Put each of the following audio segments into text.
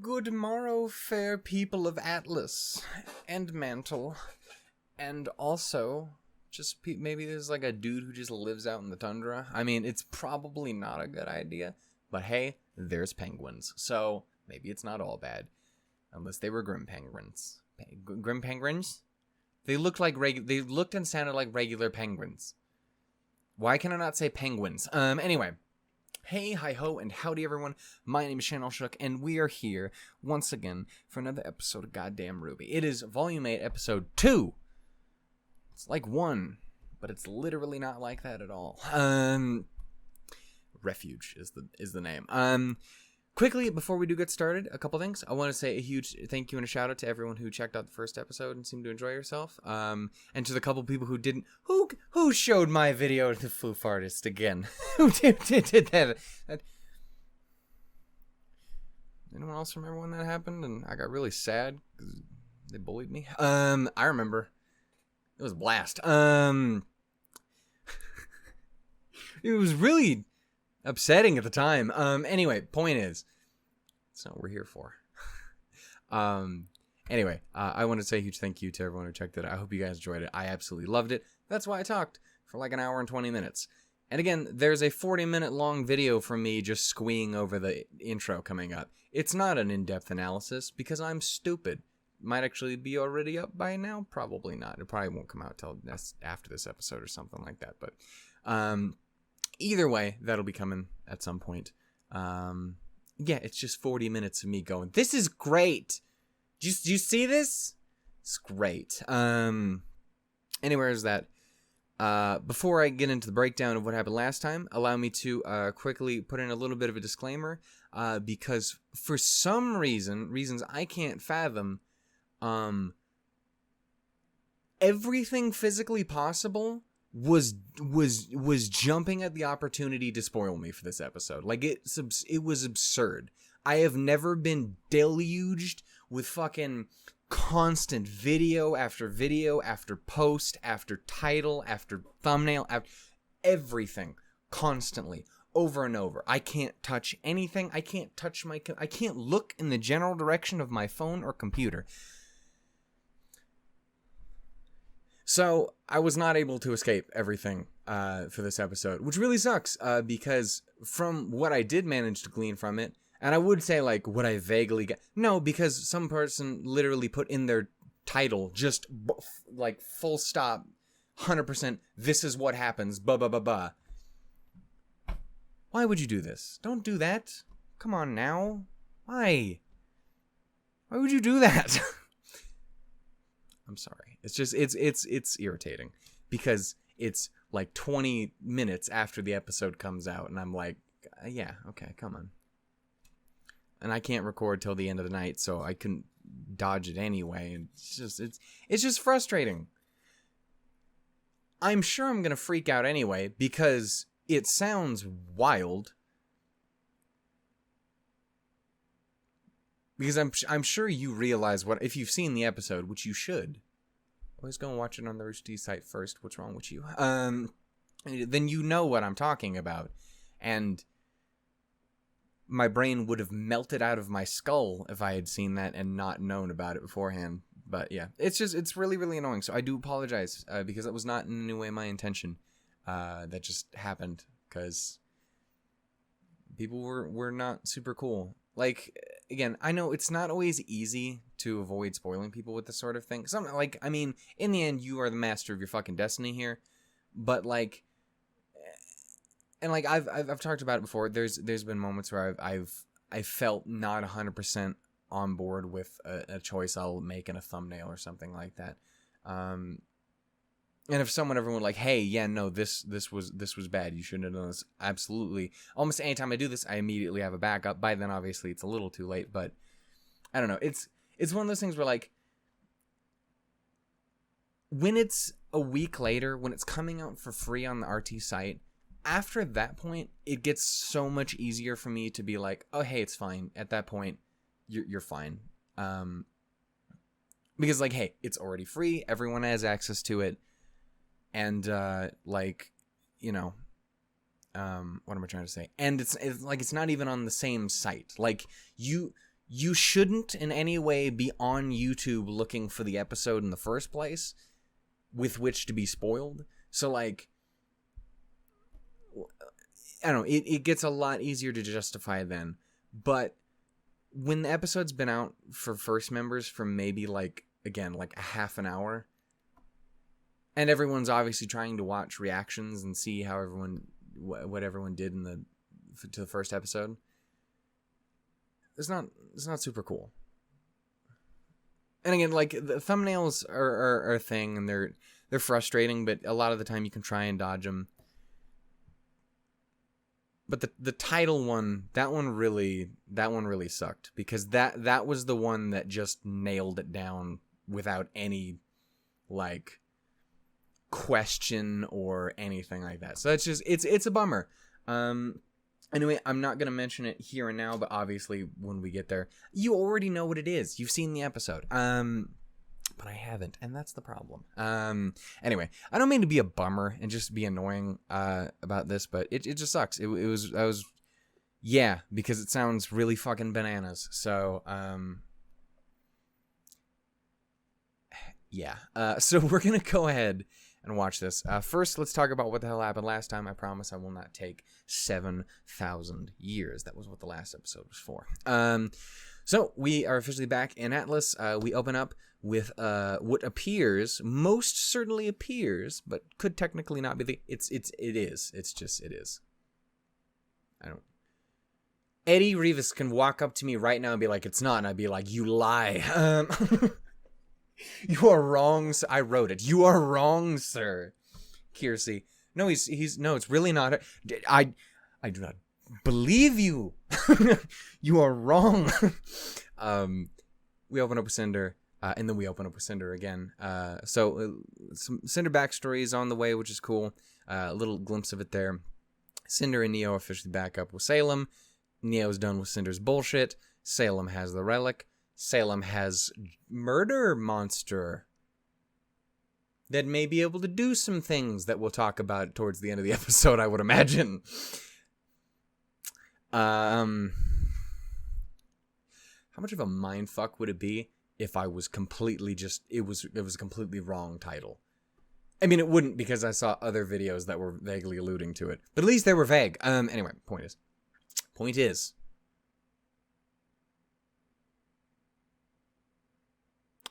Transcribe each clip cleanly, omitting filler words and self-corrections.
Good morrow, fair people of Atlas and Mantle, and also just maybe there's like a dude who just lives out in the tundra. I mean, it's probably not a good idea, but hey, there's penguins, so maybe it's not all bad, unless they were grim penguins. Grim penguins? They looked like they looked and sounded like regular penguins. Why can I not say penguins? Anyway. Hey, hi-ho, and howdy, everyone. My name is Channel Shook, and we are here once again for another episode of Goddamn Rwby. It is Volume 8, Episode 2. It's like 1, but it's literally not like that at all. Refuge is the name. Quickly, before we do get started, a couple things. I want to say a huge thank you and a shout out to everyone who checked out the first episode and seemed to enjoy yourself. And to the couple people who didn't, who showed my video to the Foof Artist again. Who did that? Anyone else remember when that happened? And I got really sad because they bullied me. I remember. It was a blast. It was really upsetting at the time. Anyway, point is, that's not what we're here for. Anyway, I want to say a huge thank you to everyone who checked it out. I hope you guys enjoyed it. I absolutely loved it. That's why I talked for like an hour and 20 minutes. And again, there's a 40-minute long video from me just squeeing over the intro coming up. It's not an in-depth analysis because I'm stupid. Might actually be already up by now. Probably not. It probably won't come out till after this episode or something like that. But either way, that'll be coming at some point. Yeah, it's just 40 minutes of me going, this is great. Do you see this? It's great. Anyways, that. Before I get into the breakdown of what happened last time, allow me to quickly put in a little bit of a disclaimer, because for some reasons I can't fathom, everything physically possible was jumping at the opportunity to spoil me for this episode. Like, it was absurd. I have never been deluged with fucking constant video after post, after title, after thumbnail, after everything, constantly, over and over. I can't touch anything. I can't look in the general direction of my phone or computer. So, I was not able to escape everything for this episode, which really sucks, because from what I did manage to glean from it, and I would say, like, what I vaguely get... No, because some person literally put in their title, just, like, full stop, 100%, this is what happens, ba. Why would you do this? Don't do that. Come on now. Why? Why would you do that? I'm sorry. It's just, it's irritating because it's like 20 minutes after the episode comes out and I'm like, yeah, okay, come on. And I can't record till the end of the night, so I couldn't dodge it anyway. And it's just frustrating. I'm sure I'm going to freak out anyway because it sounds wild. Because I'm sure you realize what, if you've seen the episode, which you should. Always go and watch it on the Rooster site first. What's wrong with you? Then you know what I'm talking about. And my brain would have melted out of my skull if I had seen that and not known about it beforehand. But yeah, it's really, really annoying. So I do apologize because that was not in any way my intention. That just happened because people were not super cool. Like, again, I know it's not always easy to avoid spoiling people with this sort of thing. I mean, in the end, you are the master of your fucking destiny here. But, like, and, like, I've talked about it before. There's been moments where I felt not 100% on board with a choice I'll make in a thumbnail or something like that. And if someone ever went like, hey, yeah, no, this was bad, you shouldn't have done this, absolutely. Almost anytime I do this, I immediately have a backup. By then, obviously, it's a little too late, but I don't know. It's one of those things where, like, when it's a week later, when it's coming out for free on the RT site, after that point, it gets so much easier for me to be like, oh, hey, it's fine. At that point, you're fine. Because, like, hey, it's already free. Everyone has access to it. And, like, you know, what am I trying to say? And it's like, it's not even on the same site. Like, you you shouldn't in any way be on YouTube looking for the episode in the first place with which to be spoiled. So, like, I don't know, it gets a lot easier to justify then. But when the episode's been out for first members for maybe, like, again, like a half an hour, and everyone's obviously trying to watch reactions and see how what everyone did to the first episode, it's not super cool. And again, like, the thumbnails are a thing, and they're frustrating, but a lot of the time you can try and dodge them. But the title one, that one really sucked, because that was the one that just nailed it down without any, like, question or anything like that. So it's a bummer. Anyway, I'm not gonna mention it here and now, but obviously when we get there, you already know what it is. You've seen the episode. But I haven't, and that's the problem. Anyway, I don't mean to be a bummer and just be annoying about this, but it just sucks. Because it sounds really fucking bananas. So, so we're gonna go ahead and watch this. First, let's talk about what the hell happened last time. I promise I will not take 7,000 years. That was what the last episode was for. So we are officially back in Atlas. We open up with what most certainly appears, but could technically not be it is. Eddie Rivas can walk up to me right now and be like, "It's not," and I'd be like, "You lie." You are wrong. I wrote it. You are wrong, sir. Kiersey. No, it's really not. I do not believe you. You are wrong. We open up with Cinder, and then we open up with Cinder again. So some Cinder backstory is on the way, which is cool. A little glimpse of it there. Cinder and Neo officially back up with Salem. Neo's done with Cinder's bullshit. Salem has the relic. Salem has murder monster that may be able to do some things that we'll talk about towards the end of the episode, I would imagine. How much of a mindfuck would it be if I was completely it was a completely wrong title? I mean, it wouldn't, because I saw other videos that were vaguely alluding to it, but at least they were vague. Anyway, point is,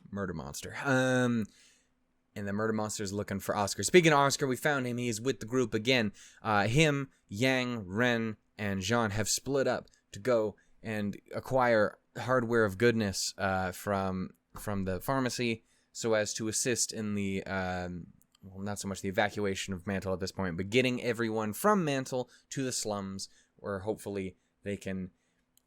murder monster. And the murder monster is looking for Oscar. Speaking of Oscar, we found him. He's with the group again. Him, Yang, Ren, and Jean have split up to go and acquire hardware of goodness from the pharmacy, so as to assist in the not so much the evacuation of Mantle at this point, but getting everyone from Mantle to the slums, where hopefully they can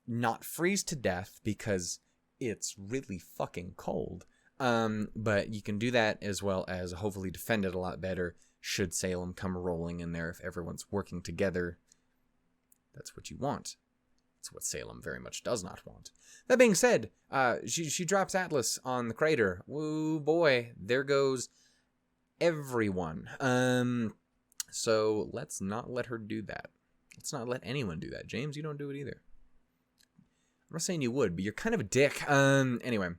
not freeze to death, because it's really fucking cold. But you can do that, as well as hopefully defend it a lot better should Salem come rolling in there. If everyone's working together, that's what you want. It's what Salem very much does not want. That being said, she drops Atlas on the crater. Woo boy, there goes everyone. So let's not let her do that. Let's not let anyone do that. James, you don't do it either. I'm not saying you would, but you're kind of a dick. Anyway.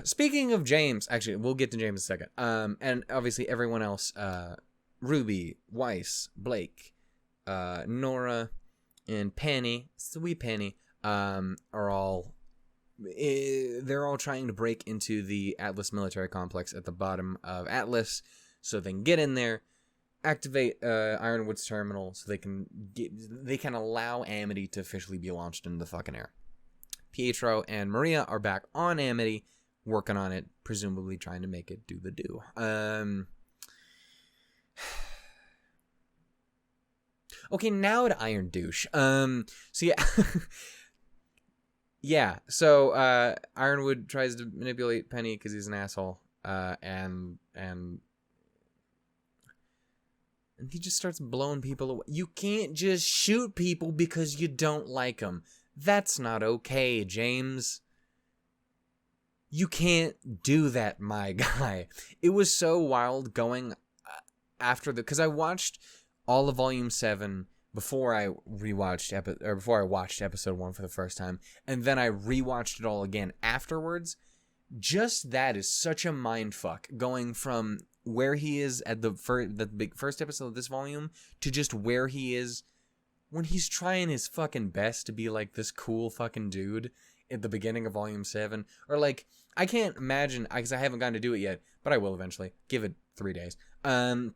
Speaking of James, actually, we'll get to James in a second. And obviously everyone else, Ruby, Weiss, Blake, Nora, and Penny, sweet Penny, are all, they're all trying to break into the Atlas military complex at the bottom of Atlas, so they can get in there, activate Ironwood's terminal, so they can allow Amity to officially be launched into the fucking air. Pietro and Maria are back on Amity, working on it, presumably trying to make it do the do. Okay, now to Iron Douche. So yeah. Yeah, so Ironwood tries to manipulate Penny because he's an asshole, and he just starts blowing people away. You can't just shoot people because you don't like them. That's not okay, James. You can't do that, my guy. It was so wild going after because I watched all of Volume 7 before I before I watched episode 1 for the first time, and then I rewatched it all again afterwards. Just that is such a mind fuck, going from where he is at the first episode of this volume to just where he is when he's trying his fucking best to be like this cool fucking dude at the beginning of volume 7. Or like, I can't imagine, because I haven't gotten to do it yet, but I will eventually. Give it 3 days. I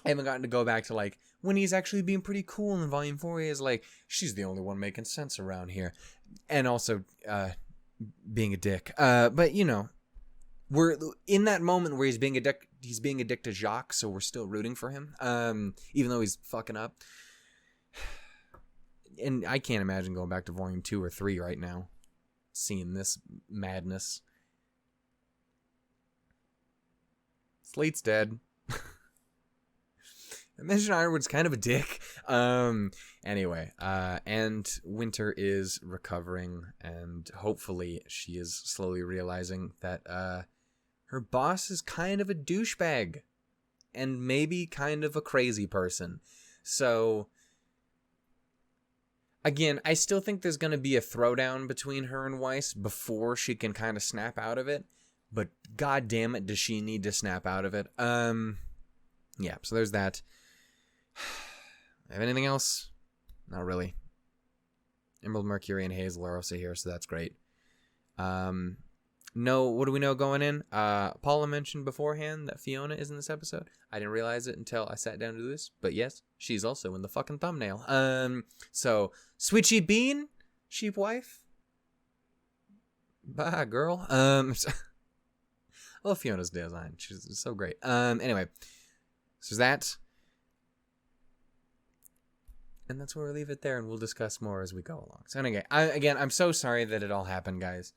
haven't gotten to go back to like when he's actually being pretty cool in volume 4. He is like, she's the only one making sense around here. And also, being a dick. But you know, we're in that moment where he's being a dick to Jacques, so we're still rooting for him. Even though he's fucking up. And I can't imagine going back to volume 2 or 3 right now, seeing this madness. Slate's dead. Imagine Ironwood's kind of a dick. Anyway, and Winter is recovering, and hopefully she is slowly realizing that her boss is kind of a douchebag, and maybe kind of a crazy person. So, again, I still think there's going to be a throwdown between her and Weiss before she can kind of snap out of it. But god damn it, does she need to snap out of it? Yeah, so there's that. Have anything else? Not really. Emerald, Mercury, and Hazel are also here, so that's great. No, what do we know going in? Paula mentioned beforehand that Fiona is in this episode. I didn't realize it until I sat down to do this, but yes, she's also in the fucking thumbnail. So, Switchy Bean, sheep wife. Bye, girl. I love Fiona's design. She's so great. Anyway, so that. And that's where we leave it there, and we'll discuss more as we go along. So anyway, I'm so sorry that it all happened, guys.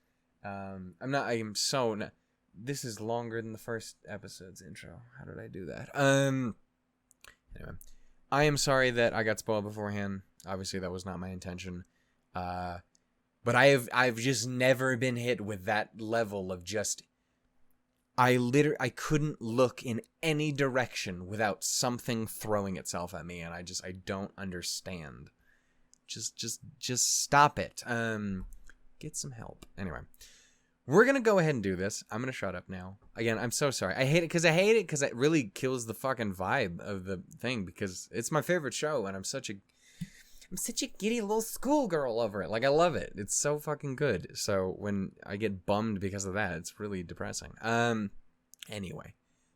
This is longer than the first episode's intro. How did I do that? Anyway, I am sorry that I got spoiled beforehand. Obviously, that was not my intention. But I've just never been hit with that level of just. I couldn't look in any direction without something throwing itself at me, and I don't understand. Just stop it. Get some help. Anyway, we're gonna go ahead and do this. I'm gonna shut up now. Again, I'm so sorry. I hate it because it really kills the fucking vibe of the thing, because it's my favorite show, and I'm such a giddy little schoolgirl over it. Like, I love it. It's so fucking good. So when I get bummed because of that, it's really depressing. Anyway,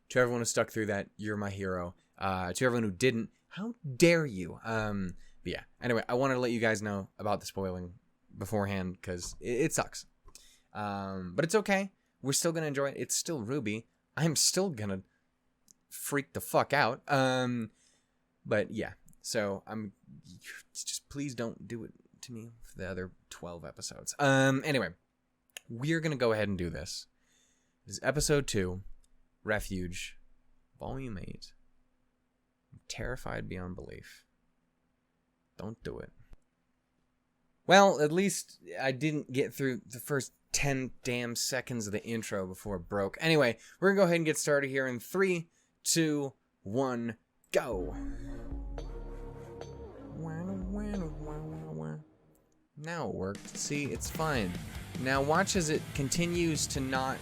to everyone who stuck through that, you're my hero. To everyone who didn't, how dare you? But yeah. Anyway, I wanted to let you guys know about the spoiling beforehand, because it sucks. But it's okay. We're still gonna enjoy it. It's still Ruby. I'm still gonna freak the fuck out. But yeah. So just please don't do it to me for the other 12 episodes. Anyway, we're going to go ahead and do this. This is episode 2, Refuge, volume 8. I'm terrified beyond belief. Don't do it. Well, at least I didn't get through the first 10 damn seconds of the intro before it broke. Anyway, we're going to go ahead and get started here in 3, 2, 1, go. Now it worked. See, it's fine. Now watch as it continues to not...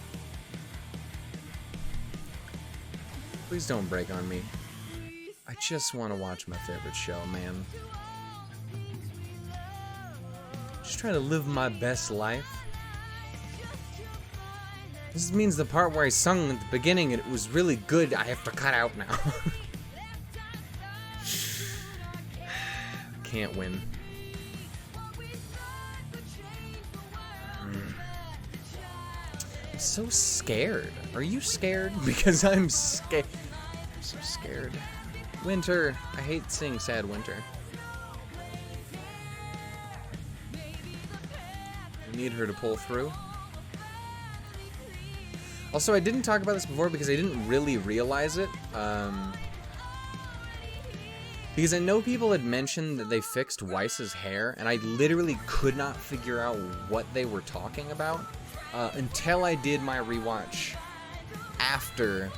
Please don't break on me. I just want to watch my favorite show, man. Just trying to live my best life. This means the part where I sung at the beginning and it was really good, I have to cut out now. Can't win. I'm so scared. Are you scared? Because I'm scared. I'm so scared. Winter. I hate seeing sad Winter. I need her to pull through. Also, I didn't talk about this before because I didn't really realize it. Because I know people had mentioned that they fixed Weiss's hair, and I literally could not figure out what they were talking about until I did my rewatch after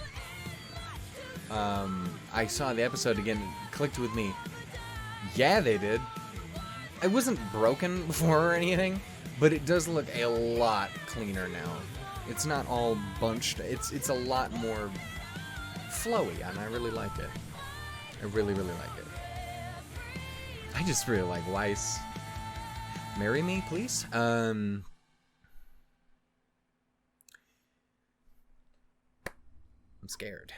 I saw the episode again. It clicked with me. Yeah, they did. It wasn't broken before or anything, but it does look a lot cleaner now. It's not all bunched. It's a lot more flowy, and I really like it. I really, really like it. I just really like Weiss. Marry me, please? I'm scared.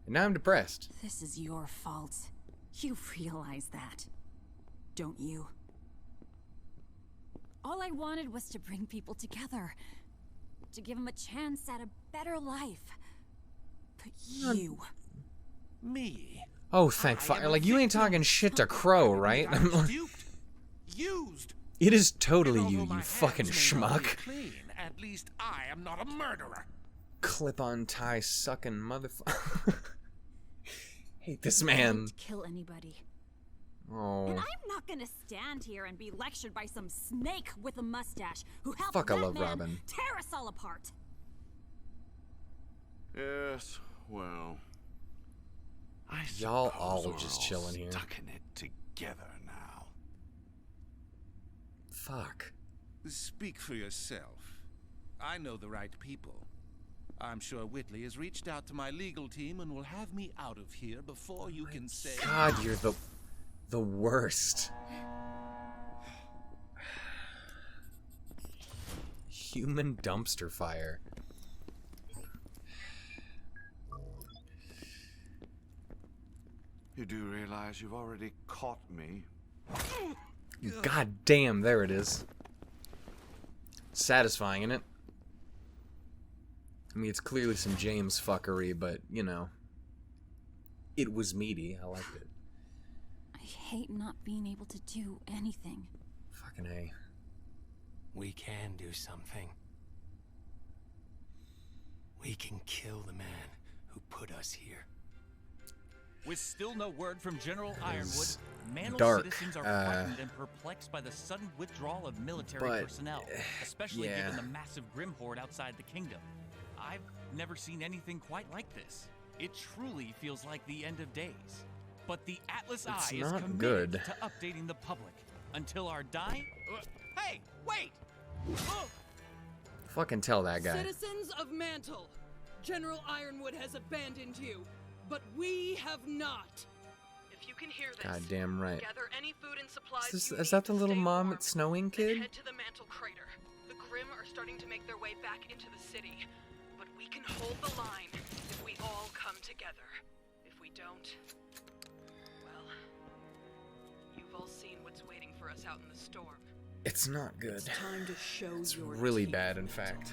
And now I'm depressed. This is your fault. You realize that, don't you? All I wanted was to bring people together. To give them a chance at a better life. But you... Me? Oh, thank fuck. Like, you ain't talking shit to Crow, right? Duped, used. It is totally you, my you fucking hands may not be schmuck. Clean, at least I am not a murderer. Clip-on tie sucking motherfucker. Hate this man. Don't kill anybody. Oh. And I'm not gonna stand here and be lectured by some snake with a mustache who helped Fuck, I that love man Robin. tear us all apart. Yes, well, I Y'all suppose all we're just chilling here. Stuck in it together now. Fuck. Speak for yourself. I know the right people. I'm sure Whitley has reached out to my legal team and will have me out of here before you can say... God, you're the worst. Human dumpster fire. You do realize you've already caught me? God damn, there it is. Satisfying, isn't it? I mean, it's clearly some James fuckery, but, you know. It was meaty. I liked it. I hate not being able to do anything. Fucking A. We can do something. We can kill the man who put us here. With still no word from General Ironwood, Mantle dark, citizens are frightened and perplexed by the sudden withdrawal of military personnel, especially yeah. given the massive Grim Horde outside the kingdom. I've never seen anything quite like this. It truly feels like the end of days. But the Atlas It's Eye is not committed good. to updating the public until our dying... Hey, wait! Fucking tell that guy. Citizens of Mantle, General Ironwood has abandoned you, but we have not. If you can hear this, God damn right. gather any food and supplies Is, you is need that the to little stay mom warm, at Snowing and Kid? head to the Mantle crater. The Grimm are starting to make their way back into the city, but we can hold the line if we all come together. If we don't, well, you've all seen what's waiting for us out in the storm. It's not good. It's time to show It's your really teeth. bad, in fact.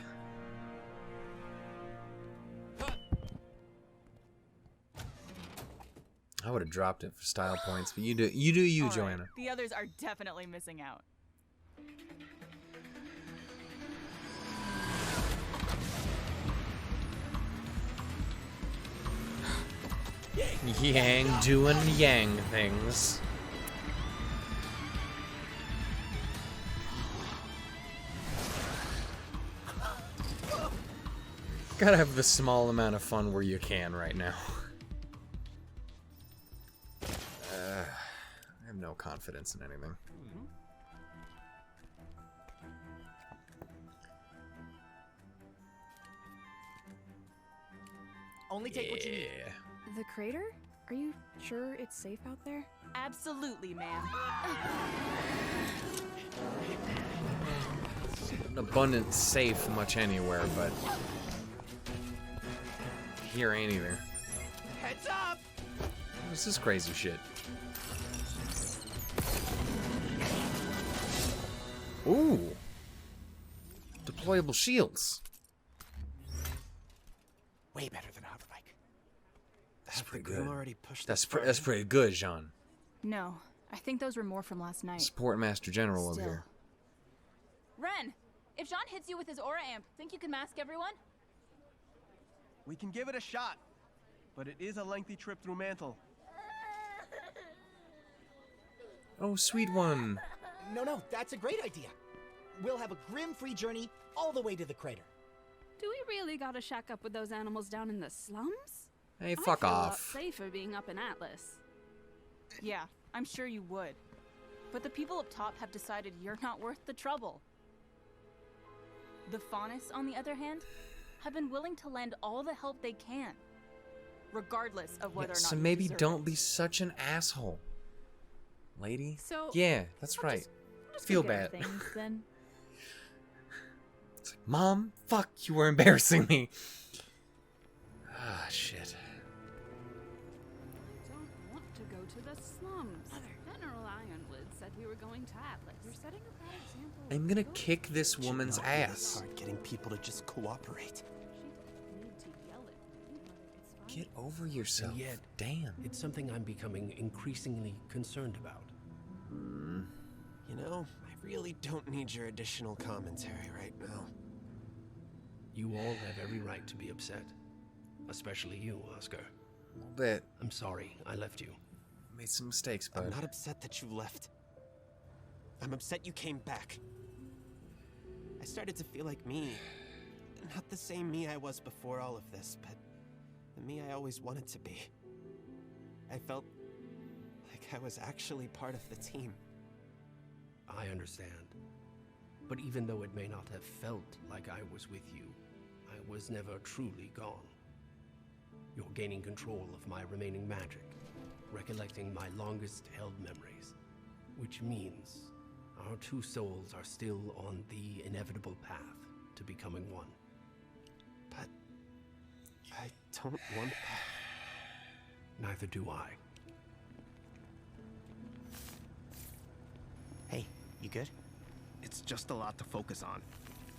I would have dropped it for style points, but you do you, All right, Joanna. the others are definitely missing out. Yang doing yang things. Gotta have the small amount of fun where you can right now. I have no confidence in anything. Only take what you need. Yeah. The crater? Are you sure it's safe out there? Absolutely, ma'am. An abundant safe much anywhere, but here ain't either. Heads up! What's this crazy shit? Ooh. Deployable shields. Way better than a hover bike. That's pretty Grim good. already pushed That's the that's pretty good, Jean. No, I think those were more from last night. Support Master General over Still. here. Ren, if Jean hits you with his aura amp, think you can mask everyone? We can give it a shot, but it is a lengthy trip through Mantle. Oh, sweet one. No, that's a great idea. We'll have a grim-free journey all the way to the crater. Do we really gotta shack up with those animals down in the slums? Hey, fuck I feel a lot off. safer being up in Atlas. Yeah, I'm sure you would. But the people up top have decided you're not worth the trouble. The Faunus, on the other hand, have been willing to lend all the help they can, regardless of whether or not So you maybe deserve don't it. be such an asshole, lady. So Yeah, that's right. Just Feel compare bad. Things, then. It's like, Mom, fuck, you were embarrassing me. Ah, shit. Don't want to go to the slums. General Ironwood said we were going to Atlas. You're setting a bad example. I'm gonna kick this woman's Should not be this ass. hard getting people to just cooperate. She need to yell at me, but it's fine. Get over yourself. And yet, Damn. it's something I'm becoming increasingly concerned about. You know, I really don't need your additional commentary right now. You all have every right to be upset. Especially you, Oscar. A little bit. I'm sorry I left you. Made some mistakes, bud. I'm not upset that you left. I'm upset you came back. I started to feel like me. Not the same me I was before all of this, but the me I always wanted to be. I felt like I was actually part of the team. I understand. But even though it may not have felt like I was with you, I was never truly gone. You're gaining control of my remaining magic, recollecting my longest held memories, which means our two souls are still on the inevitable path to becoming one. But I don't want that. Neither do I. Hey, you good? It's just a lot to focus on.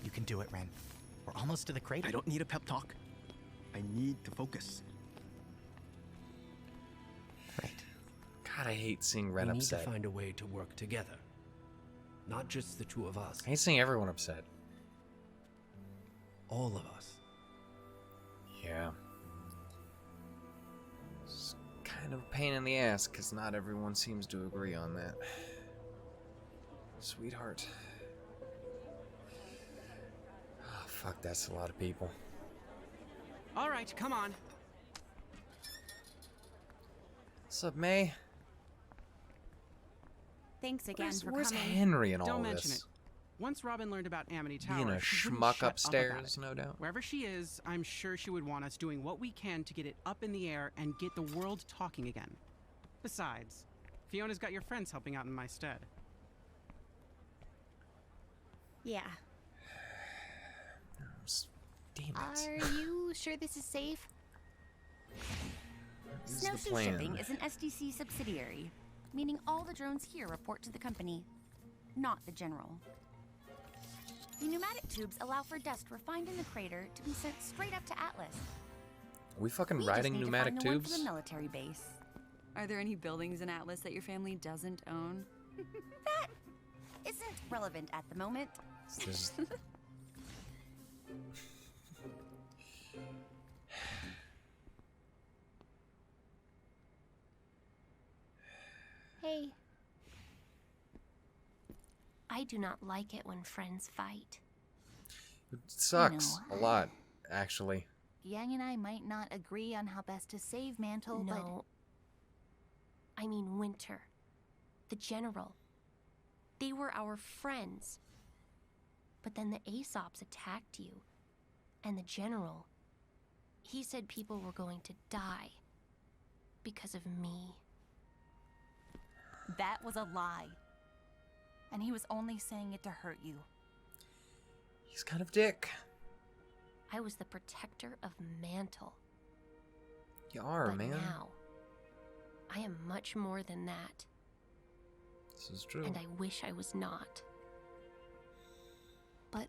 You can do it, Ren. We're almost to the crater. I don't need a pep talk. I need to focus. Right. God, I hate seeing Ren We need upset. to find a way to work together. Not just the two of us. I hate seeing everyone upset. All of us. Yeah. It's kind of a pain in the ass, because not everyone seems to agree on that. Sweetheart. Oh, fuck, that's a lot of people. All right, come on. What's up, May? Thanks again for Where's coming. Henry in all Don't this? mention it. Once Robin learned about Amity Tower, Being a she wouldn't schmuck shut up upstairs, about it. no doubt. Wherever she is, I'm sure she would want us doing what we can to get it up in the air and get the world talking again. Besides, Fiona's got your friends helping out in my stead. Yeah. Damn Are you sure this is safe? This is the Snowshoe plan. Shipping is an SDC subsidiary, meaning all the drones here report to the company, not the General. The pneumatic tubes allow for dust refined in the crater to be sent straight up to Atlas. Are we fucking We just riding need to pneumatic find the one for tubes? the military base. Are there any buildings in Atlas that your family doesn't own? That isn't relevant at the moment. This- Hey. I do not like it when friends fight. It sucks a lot, actually. Yang and I might not agree on how best to save Mantle, No. I mean Winter. The General. They were our friends. But then the Aesops attacked you. And the General, he said people were going to die. Because of me. That was a lie. And he was only saying it to hurt you. He's kind of dick. I was the protector of Mantle. You are, But man. now, I am much more than that. This is true. And I wish I was not. But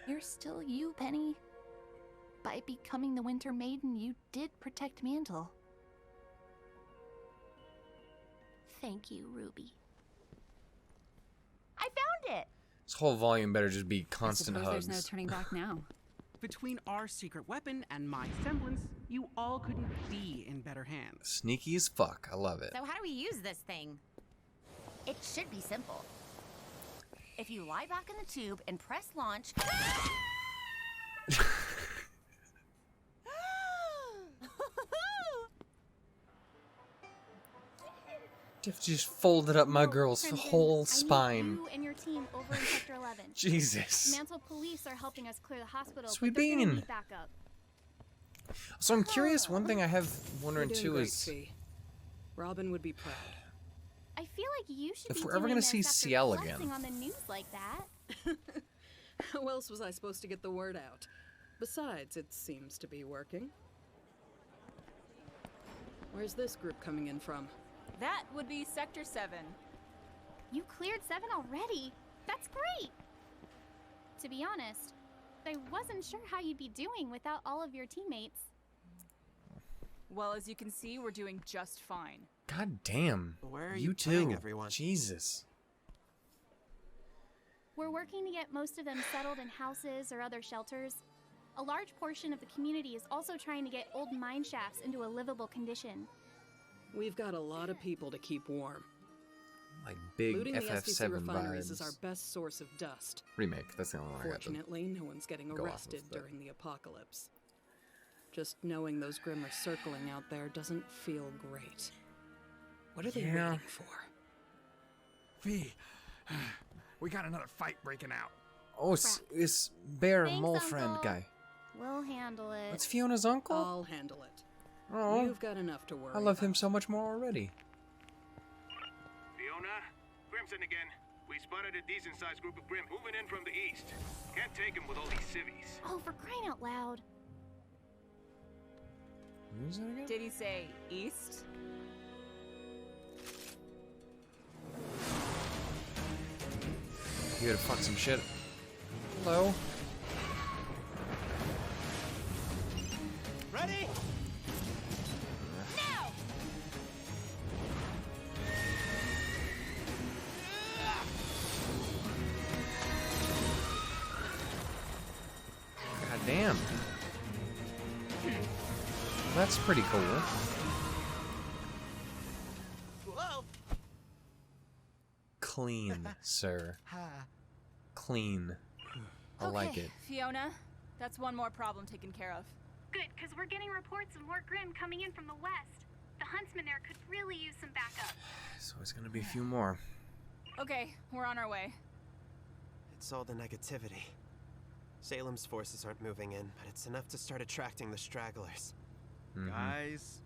you're still you, Penny. By becoming the Winter Maiden, you did protect Mantle. Thank you, Ruby. I found it! This whole volume better just be constant Suppose hugs. there's no turning back now. Between our secret weapon and my semblance, you all couldn't be in better hands. Sneaky as fuck. I love it. So how do we use this thing? It should be simple. If you lie back in the tube and press launch... Just folded up my girl's Crimson, whole I spine. need you and your team over in Sector 11. Jesus. Mantle police are helping us clear the hospital, Sweet but they're gonna bean. need backup. So I'm curious, one thing I have wondering You're doing too great, is Fee. Robin would be proud. I feel like you should if be we're ever doing gonna this see after Ciel flexing again. on the news like that. How else was I supposed to get the word out? Besides, it seems to be working. Where's this group coming in from? That would be Sector 7. You cleared 7 already? That's great! To be honest, I wasn't sure how you'd be doing without all of your teammates. Well, as you can see, we're doing just fine. God damn. Where are you you too. playing, everyone? Jesus. We're working to get most of them settled in houses or other shelters. A large portion of the community is also trying to get old mine shafts into a livable condition. We've got a lot of people to keep warm. Like big Looting the FF7 SDC refineries vibes. is our best source of dust. Remake. That's the only one I got. Fortunately, no one's getting go off of arrested that. during the apocalypse. Just knowing those Grimm are circling out there doesn't feel great. What are they waiting for? V, we got another fight breaking out. Oh, it's Bear Thanks, Mole Uncle. Friend guy. We'll handle it. That's Fiona's uncle? I'll handle it. Oh, You've got enough to worry I love him so much more already. Fiona, Crimson again. We spotted a decent-sized group of Grimm moving in from the east. Can't take them with all these civvies. Oh, for crying out loud. Who's that again? Did he say east? You gotta fuck some shit. Hello? Ready? Now! God damn. That's pretty cool. Whoa! Clean, sir. Clean. I like it. Fiona, that's one more problem taken care of. Good, because we're getting reports of more Grimm coming in from the west. The huntsman there could really use some backup. So it's gonna be a few more. Okay, we're on our way. It's all the negativity. Salem's forces aren't moving in, but it's enough to start attracting the stragglers. Guys,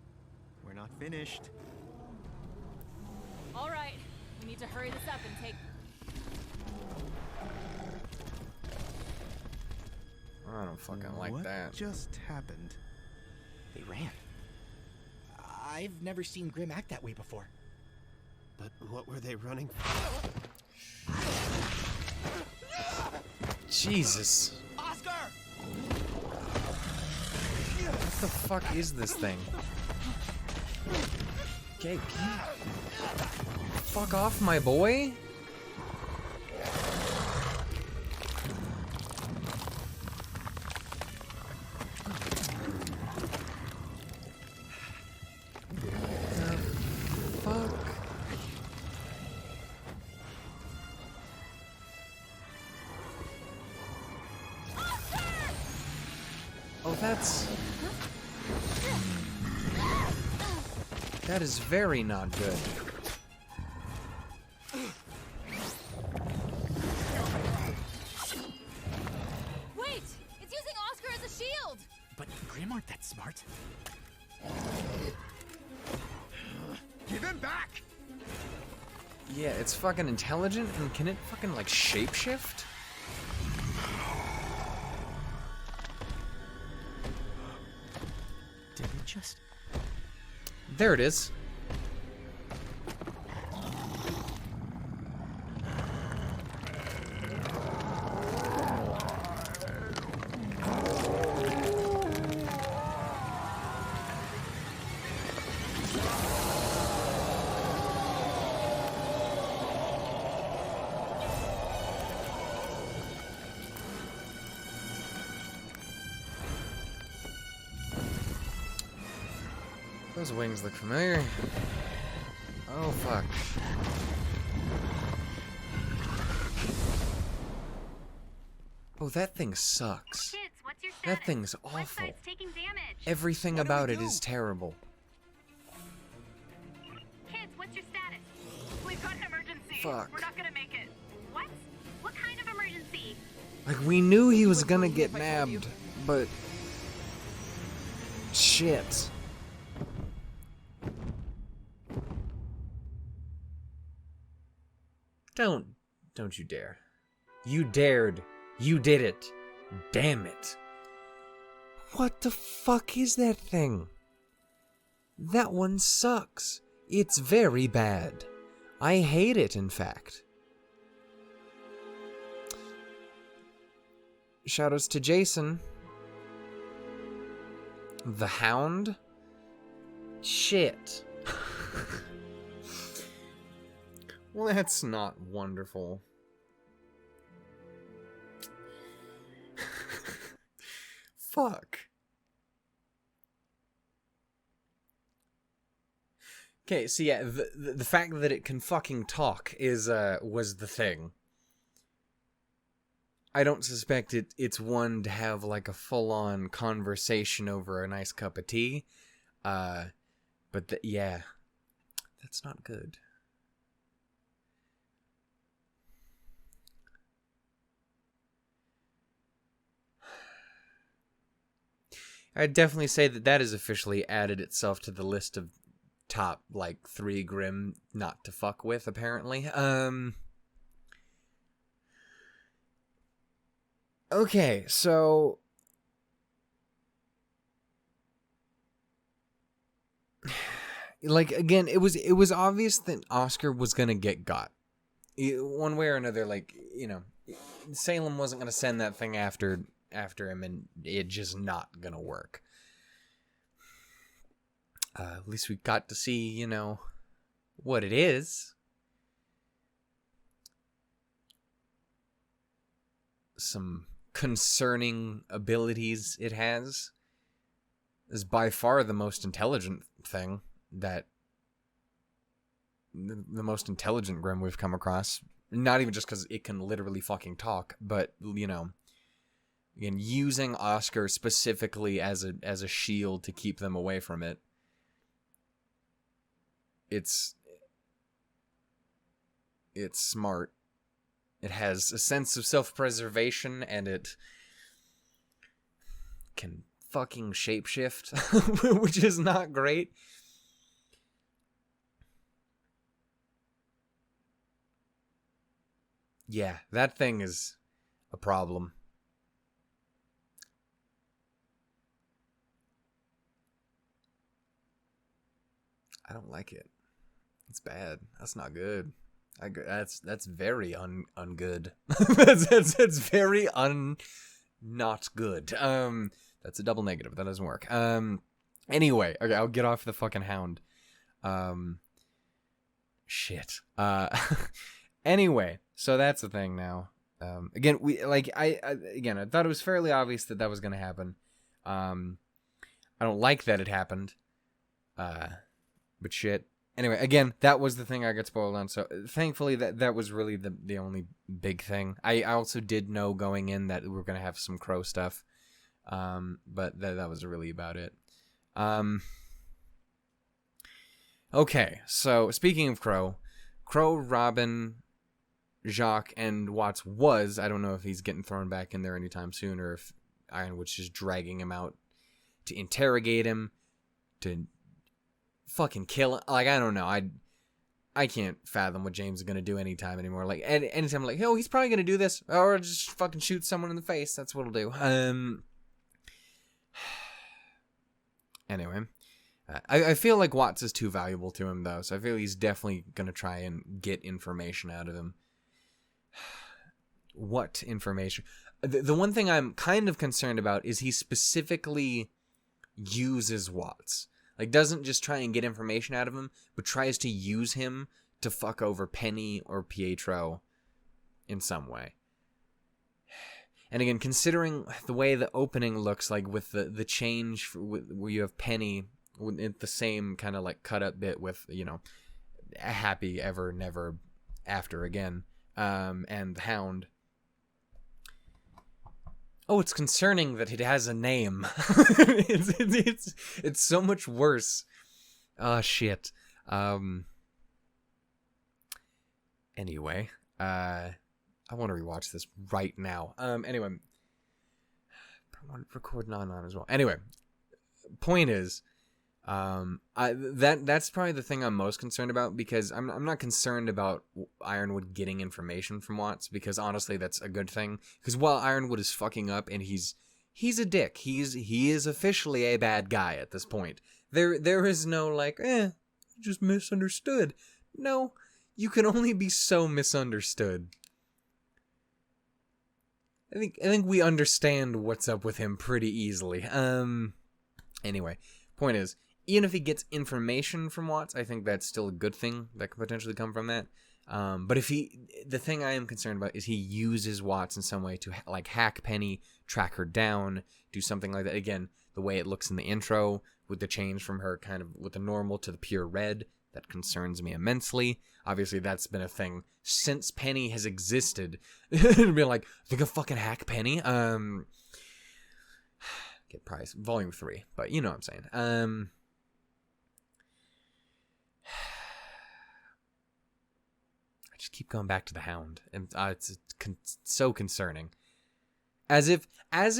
we're not finished. All right, we need to hurry this up and take... I don't fucking like that. What just happened? They ran. I've never seen Grimm act that way before. But what were they running Jesus. Oscar! What the fuck is this thing? Okay, fuck off, my boy. That is very not good. Wait! It's using Oscar as a shield! But Grimm aren't that smart. Give him back! Yeah, it's fucking intelligent, and can it fucking, like, shapeshift? Did it just... There it is. Those wings look familiar. Oh, fuck. Oh, that thing sucks. Kids, what's your That thing's awful. Everything about it is terrible. Kids, what's your status? We've got an emergency. Fuck. We're not gonna make it. What? What kind of emergency? Like, we knew he was gonna get nabbed, but... Shit. Don't you dare. You dared. You did it. Damn it. What the fuck is that thing? That one sucks. It's very bad. I hate it, in fact. Shoutouts to Jason. The Hound? Shit. Well, that's not wonderful. Fuck. Okay, so yeah, the fact that it can fucking talk is was the thing. I don't suspect it's one to have like a full-on conversation over a nice cup of tea. But yeah, that's not good. I'd definitely say that has officially added itself to the list of top, like, 3 Grimm not to fuck with, apparently. Okay, so... Like, again, it was obvious that Oscar was gonna get got. One way or another, like, you know, Salem wasn't gonna send that thing after him, and it just not gonna work. At least we got to see, you know, what it is. Some concerning abilities it has. Is by far the most intelligent thing that the most intelligent Grimm we've come across. Not even just because it can literally fucking talk, but, you know, again, using Oscar specifically as a shield to keep them away from it. It's smart. It has a sense of self-preservation, and it can fucking shapeshift, which is not great. Yeah, that thing is a problem. I don't like it. It's bad. That's not good. That's very ungood. that's very not good. That's a double negative. That doesn't work. Anyway, okay, I'll get off the fucking hound. Shit. Anyway, so that's the thing now. Again, I thought it was fairly obvious that was gonna happen. I don't like that it happened. But shit. Anyway, again, that was the thing I got spoiled on, so thankfully that was really the only big thing. I also did know going in that we were going to have some Crow stuff, but that was really about it. Okay, so speaking of Crow, Robin, Jacques, and Watts was, I don't know if he's getting thrown back in there anytime soon, or if Ironwood's just dragging him out to interrogate him, to fucking kill him. Like, I don't know. I can't fathom what James is gonna do anytime anymore. Like, anytime, like, oh, he's probably gonna do this, or just fucking shoot someone in the face. That's what he'll do. Anyway, I feel like Watts is too valuable to him, though, so I feel he's definitely gonna try and get information out of him. What information? The one thing I'm kind of concerned about is he specifically uses Watts. Like, doesn't just try and get information out of him, but tries to use him to fuck over Penny or Pietro in some way. And again, considering the way the opening looks like with the change where you have Penny with the same kind of like cut up bit with, you know, happy ever, never after again, and the Hound. Oh, it's concerning that it has a name. It's so much worse. Oh, shit. Anyway, I want to rewatch this right now. Anyway, I want to record on as well. Anyway, point is, that's probably the thing I'm most concerned about, because I'm not concerned about Ironwood getting information from Watts, because honestly that's a good thing, because while Ironwood is fucking up and he's a dick, he is officially a bad guy at this point. There is no like just misunderstood. No, you can only be so misunderstood. I think we understand what's up with him pretty easily. Anyway, point is, even if he gets information from Watts, I think that's still a good thing that could potentially come from that. But the thing I am concerned about is he uses Watts in some way to like hack Penny, track her down, do something like that. Again, the way it looks in the intro with the change from her kind of with the normal to the pure red, that concerns me immensely. Obviously, that's been a thing since Penny has existed. It'd be like, they could fucking hack Penny. Get Price Volume 3, but you know what I'm saying. I just keep going back to the Hound, and it's so concerning. As if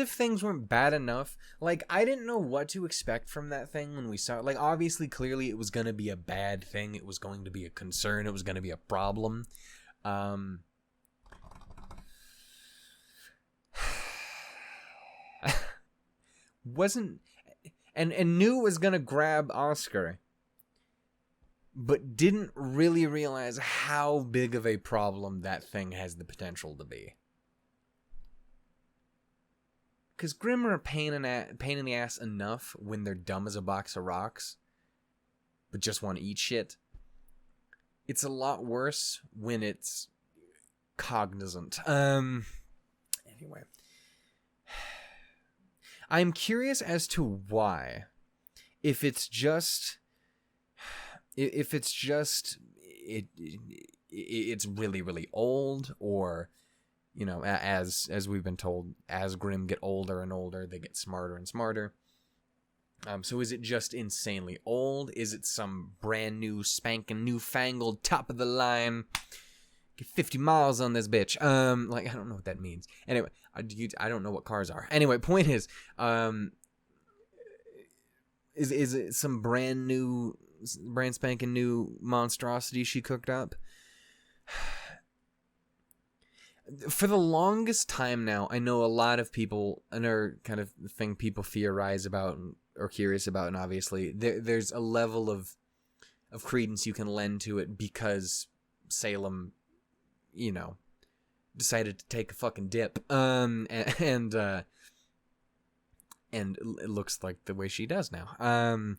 things weren't bad enough. Like, I didn't know what to expect from that thing when we saw it. Like, obviously, clearly, it was going to be a bad thing. It was going to be a concern. It was going to be a problem. Wasn't... And knew it was going to grab Oscar, but didn't really realize how big of a problem that thing has the potential to be. Because Grimm are a pain in the ass enough when they're dumb as a box of rocks, but just want to eat shit. It's a lot worse when it's cognizant. Anyway. I'm curious as to why. If it's just it's really, really old, or... You know, as we've been told, as Grimm get older and older, they get smarter and smarter. So is it just insanely old? Is it some brand new, spanking, newfangled, top of the line? Get 50 miles on this bitch. Like, I don't know what that means. Anyway, I don't know what cars are. Anyway, point is it some brand spanking new monstrosity she cooked up? For the longest time now, I know a lot of people, another kind of thing people theorize about or curious about, and obviously there's a level of credence you can lend to it because Salem, you know, decided to take a fucking dip, and it looks like the way she does now.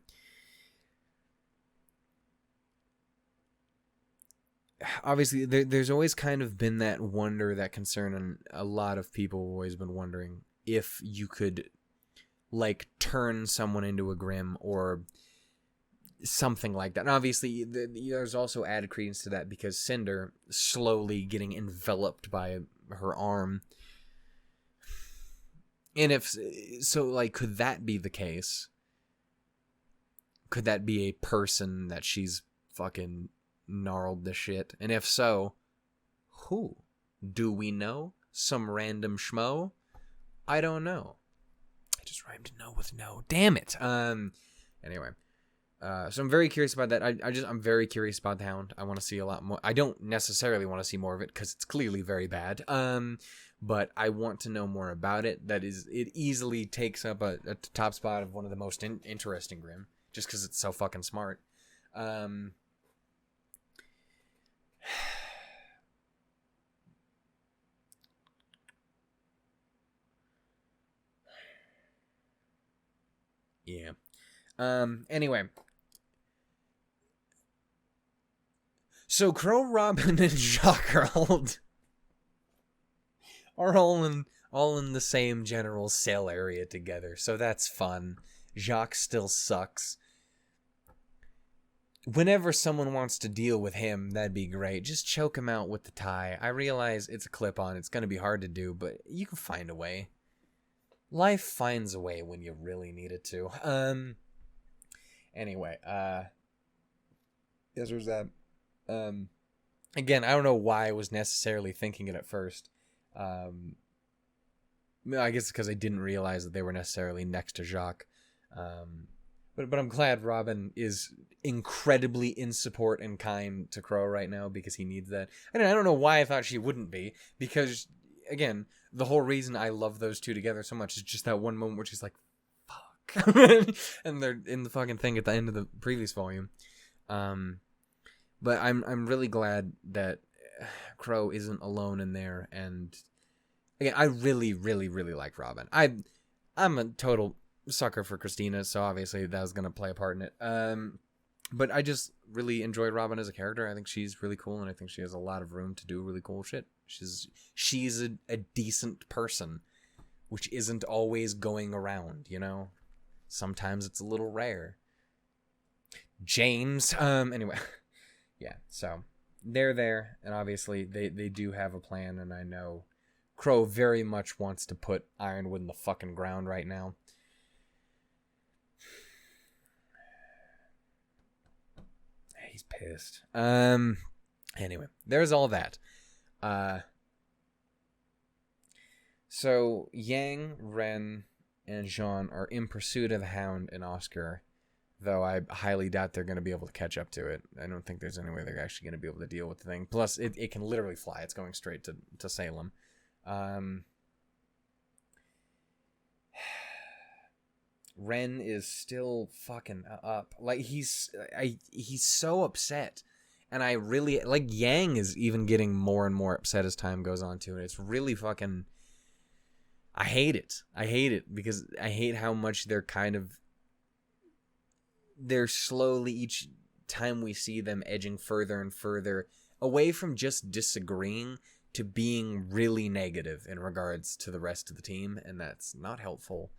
Obviously, there's always kind of been that wonder, that concern, and a lot of people have always been wondering if you could, like, turn someone into a Grimm or something like that. And obviously, there's also added credence to that because Cinder slowly getting enveloped by her arm. And if so, like, could that be the case? Could that be a person that she's fucking gnarled the shit? And if so, who? Do we know? Some random schmo? I don't know. I just rhymed no with no. Damn it. Anyway. So I'm very curious about that. I'm very curious about the Hound. I want to see a lot more. I don't necessarily want to see more of it because it's clearly very bad. But I want to know more about it. It easily takes up a top spot of one of the most interesting Grimm, just because it's so fucking smart. Yeah. Anyway. So Crow, Robin, and Jacques are all in the same general cell area together, so that's fun. Jacques still sucks. Whenever someone wants to deal with him, that'd be great. Just choke him out with the tie. I realize it's a clip-on. It's going to be hard to do, but you can find a way. life finds a way when you really need it to. Anyway, yes, there's that. Again, I don't know why I was necessarily thinking it at first. I guess because I didn't realize that they were necessarily next to Jacques. But I'm glad Robin is incredibly in support and kind to Crow right now because he needs that. I don't know why I thought she wouldn't be, because, again, the whole reason I love those two together so much is just that one moment where she's like, fuck. And they're in the fucking thing at the end of the previous volume. But I'm really glad that Crow isn't alone in there, and again, I really, really, really like Robin. I'm a total sucker for Christina, so obviously that was gonna play a part in it. But I just really enjoyed Robin as a character. I think she's really cool, and I think she has a lot of room to do really cool shit. She's a decent person, which isn't always going around, you know? Sometimes it's a little rare. James, anyway. Yeah, so they're there, and obviously they do have a plan, and I know Crow very much wants to put Ironwood in the fucking ground right now. He's pissed. Anyway, there's all that. So Yang, Ren, and Jean are in pursuit of the Hound and Oscar, though I highly doubt they're going to be able to catch up to it. I don't think there's any way they're actually going to be able to deal with the thing. Plus, it can literally fly. It's going straight to Salem. Ren is still fucking up. Like, he's so upset. And I really, like, Yang is even getting more and more upset as time goes on, too. And it's really fucking, I hate it. I hate it because I hate how much they're slowly, each time we see them, edging further and further away from just disagreeing to being really negative in regards to the rest of the team, and that's not helpful.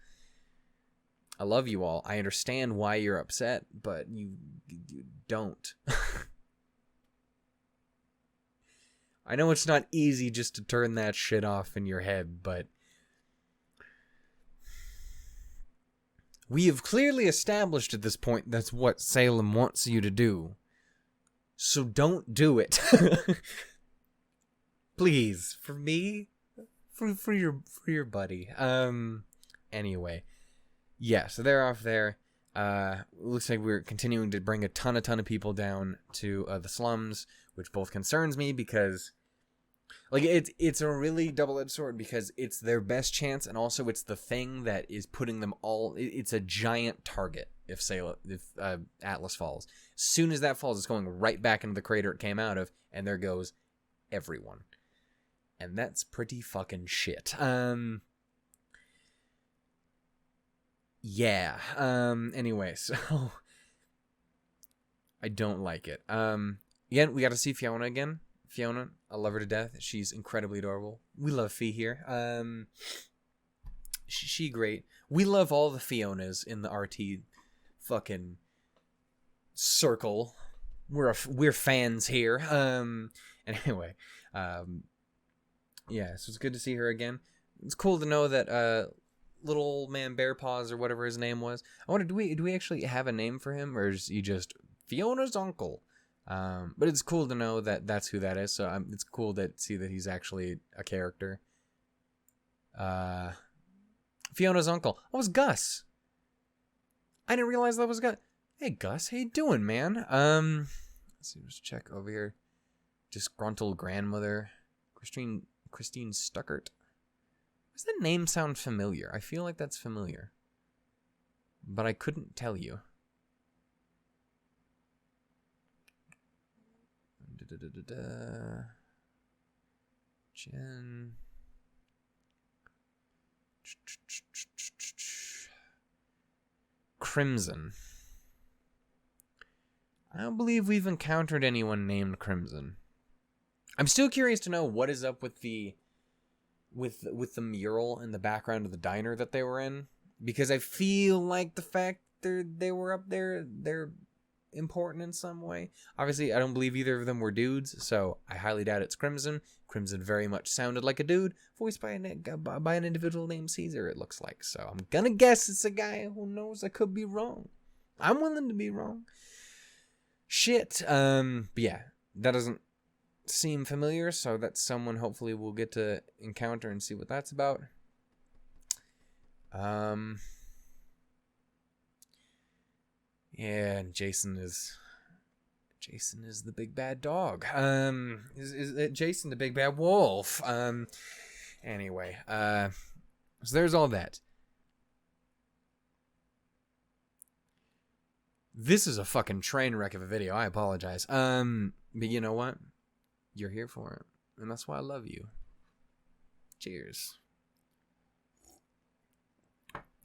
I love you all. I understand why you're upset, but you don't. I know it's not easy just to turn that shit off in your head, but we have clearly established at this point that's what Salem wants you to do. So don't do it. Please, for me, for your buddy. Anyway, yeah, so they're off there. Looks like we're continuing to bring a ton of people down to the slums, which both concerns me because, like, it's a really double-edged sword because it's their best chance, and also it's the thing that is putting them all. It's a giant target if Atlas falls. As soon as that falls, it's going right back into the crater it came out of, and there goes everyone, and that's pretty fucking shit. Yeah. Anyway, so I don't like it. Again, we got to see Fiona again. Fiona, I love her to death. She's incredibly adorable. We love Fee here. She great. We love all the Fionas in the RT fucking circle. We're fans here. Anyway, yeah, so it's good to see her again. It's cool to know that little old man Bear Paws or whatever his name was. I wonder, do we actually have a name for him, or is he just Fiona's uncle? But it's cool to know that that's who that is. So it's cool to see that he's actually a character. Fiona's uncle. Oh, it was Gus. I didn't realize that was Gus. Hey, Gus, how you doing, man? Let's see, let's check over here. Disgruntled grandmother, Christine Stuckert. Does that name sound familiar? I feel like that's familiar, but I couldn't tell you. Jen. Crimson. I don't believe we've encountered anyone named Crimson. I'm still curious to know what is up with the mural in the background of the diner that they were in, because I feel like the fact they were up there, they're important in some way. Obviously, I don't believe either of them were dudes, so I highly doubt it's Crimson. Crimson very much sounded like a dude, voiced by an individual named Caesar, it looks like. So I'm gonna guess it's a guy. Who knows? I could be wrong. I'm willing to be wrong. Shit. But yeah, that doesn't seem familiar, so that's someone hopefully we'll get to encounter and see what that's about. Yeah, and Jason is the big bad dog. Is Jason the big bad wolf? Anyway, so there's all that. This is a fucking train wreck of a video. I apologize. But you know what? You're here for it, and that's why I love you. Cheers.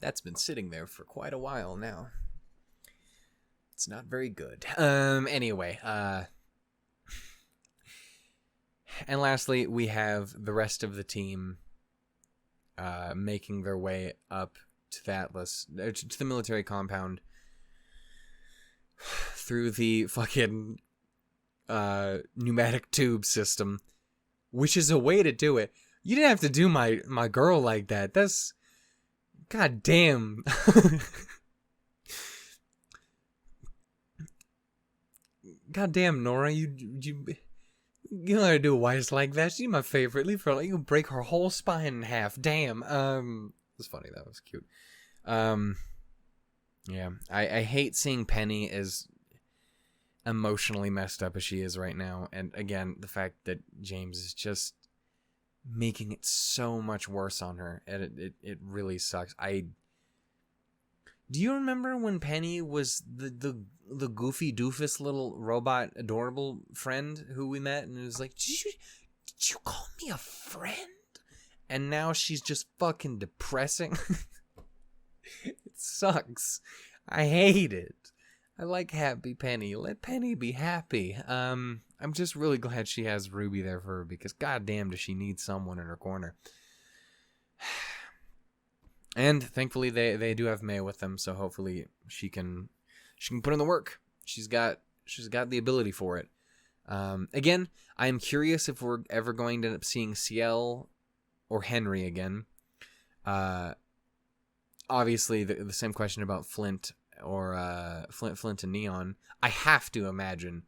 That's been sitting there for quite a while now. It's not very good. Anyway, and lastly, we have the rest of the team making their way up to the Atlas, to the military compound, through the fucking pneumatic tube system, which is a way to do it. You didn't have to do my girl like that. That's goddamn. Goddamn, Nora, you don't have to do a wise like that. She's my favorite. Leave her alone. You can break her whole spine in half. Damn. It was funny. That was cute. Yeah. I hate seeing Penny as emotionally messed up as she is right now. And again, the fact that James is just making it so much worse on her. And it really sucks. Do you remember when Penny was the goofy doofus little robot adorable friend who we met, and it was like, did you call me a friend? And now she's just fucking depressing. It sucks. I hate it. I like happy Penny. Let Penny be happy. I'm just really glad she has Ruby there for her, because goddamn does she need someone in her corner. And thankfully they do have May with them, so hopefully she can put in the work. She's got the ability for it. Again, I am curious if we're ever going to end up seeing Ciel or Henry again. Obviously the same question about Flint or Flint and Neon. I have to imagine,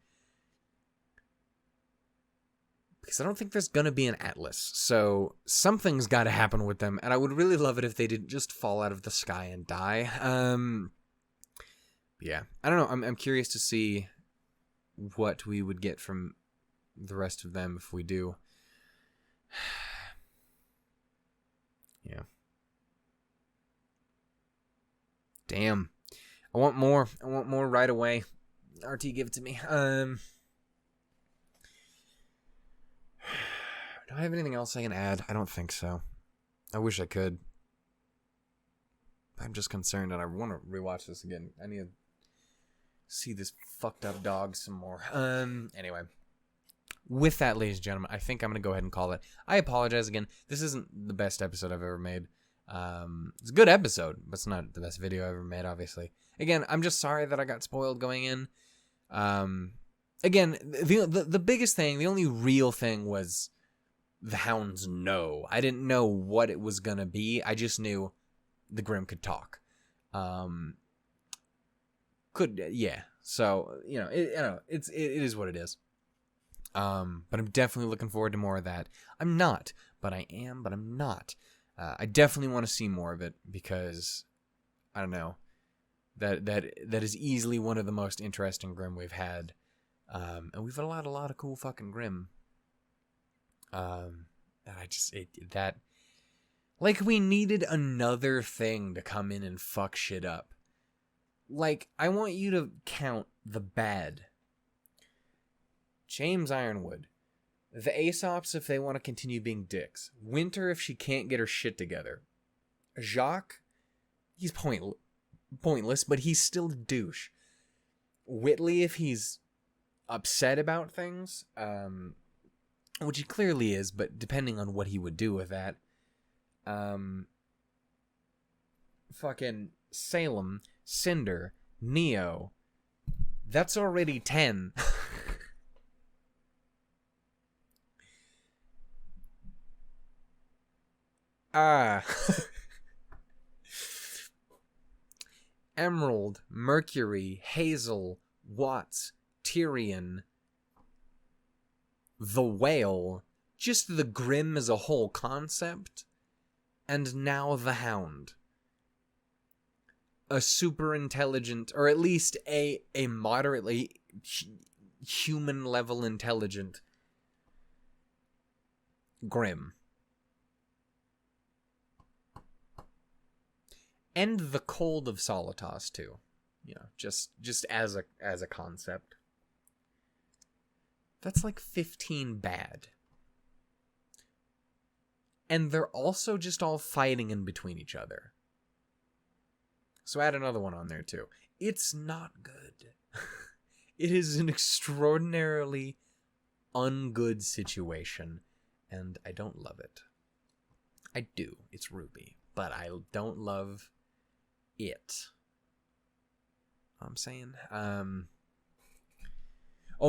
because I don't think there's gonna be an Atlas, so something's got to happen with them, and I would really love it if they didn't just fall out of the sky and die. Yeah, I don't know. I'm curious to see what we would get from the rest of them if we do. Yeah. Damn. I want more. I want more right away. RT, give it to me. Do I have anything else I can add? I don't think so. I wish I could. I'm just concerned, and I want to rewatch this again. I need to see this fucked up dog some more. Anyway. With that, ladies and gentlemen, I think I'm going to go ahead and call it. I apologize again. This isn't the best episode I've ever made. It's a good episode, but it's not the best video I've ever made, obviously. Again, I'm just sorry that I got spoiled going in. Again, the biggest thing, the only real thing was the hounds know. I didn't know what it was gonna be. I just knew the Grimm could talk. Yeah. So it is what it is. But I'm definitely looking forward to more of that. I'm not, but I am, but I'm not. I definitely want to see more of it, because I don't know, that is easily one of the most interesting Grimm we've had. And we've had a lot of cool fucking Grimm. Like, we needed another thing to come in and fuck shit up. Like, I want you to count the bad. James Ironwood. The Aesops if they want to continue being dicks. Winter if she can't get her shit together. Jacques, he's pointless, but he's still a douche. Whitley if he's upset about things, which he clearly is, but depending on what he would do with that. Fucking Salem, Cinder, Neo, That's already 10. Emerald, Mercury, Hazel, Watts, Tyrion, the Whale, just the Grim as a whole concept, and now the Hound. A super intelligent, or at least a moderately human level intelligent Grim. And the Cold of Solitas too. You know, just as a concept. That's like 15 bad. And they're also just all fighting in between each other. So add another one on there too. It's not good. It is an extraordinarily ungood situation, and I don't love it. I do. It's Rwby, but I don't love it. I'm saying. Oh,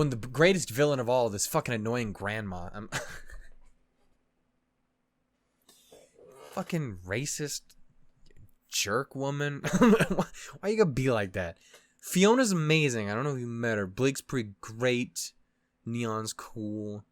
and the greatest villain of all, this fucking annoying grandma. Fucking racist jerk woman. Why you gotta be like that? Fiona's amazing. I don't know if you met her. Blake's pretty great. Neon's cool.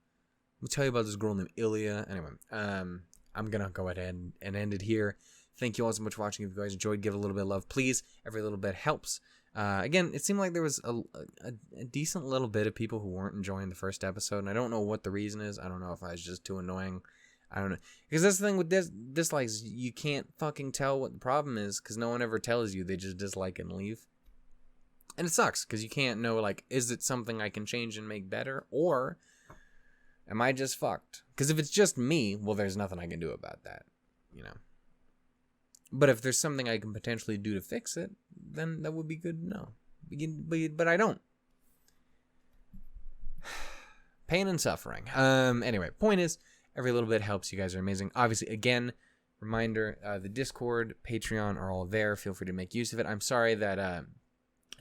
Let me tell you about this girl named Ilya. Anyway, I'm gonna go ahead and end it here. Thank you all so much for watching. If you guys enjoyed, give it a little bit of love, please. Every little bit helps. Again, it seemed like there was a decent little bit of people who weren't enjoying the first episode, and I don't know what the reason is. I don't know if I was just too annoying. I don't know. Because that's the thing with dislikes. You can't fucking tell what the problem is because no one ever tells you. They just dislike and leave. And it sucks because you can't know, like, is it something I can change and make better? Or am I just fucked? Because if it's just me, well, there's nothing I can do about that, you know. But if there's something I can potentially do to fix it, then that would be good to know. But I don't. Pain and suffering. Anyway, point is, every little bit helps. You guys are amazing. Obviously, again, reminder, the Discord, Patreon are all there. Feel free to make use of it. I'm sorry that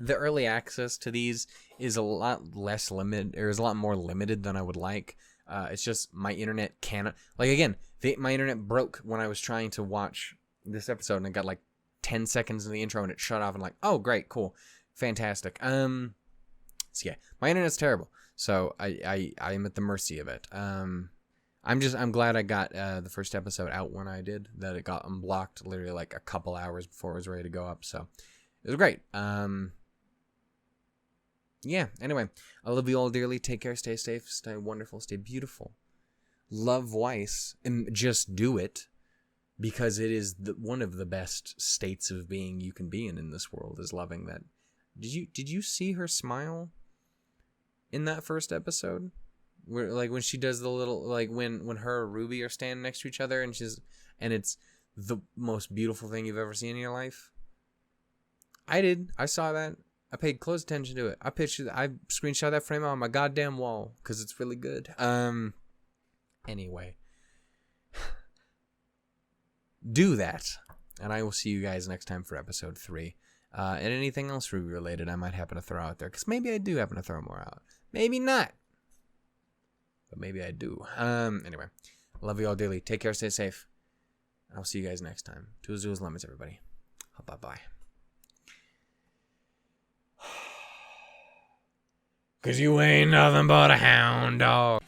the early access to these is a lot less limited, or is a lot more limited than I would like. It's just my internet cannot... Like, again, my internet broke when I was trying to watch this episode, and it got like 10 seconds in the intro, and it shut off, and like, oh, great, cool, fantastic. So yeah, my internet's terrible, so I am at the mercy of it. I'm glad I got the first episode out when I did, that it got unblocked literally like a couple hours before it was ready to go up, so it was great. Yeah, anyway, I love you all dearly. Take care, stay safe, stay wonderful, stay beautiful. Love Weiss, and just do it, because it is one of the best states of being you can be in this world, is loving that. Did you see her smile in that first episode? Where, like, when she does the little, like, when her and Rwby are standing next to each other, and it's the most beautiful thing you've ever seen in your life. I did. I saw that. I paid close attention to it. I screenshot that frame on my goddamn wall because it's really good. Anyway, do that, and I will see you guys next time for episode 3. And anything else Rwby related I might happen to throw out there, because maybe I do happen to throw more out. Maybe not. But maybe I do. Anyway, love you all dearly. Take care, stay safe. I'll see you guys next time. Toodles, lemons, everybody. Bye-bye. 'Cause you ain't nothing but a hound dog.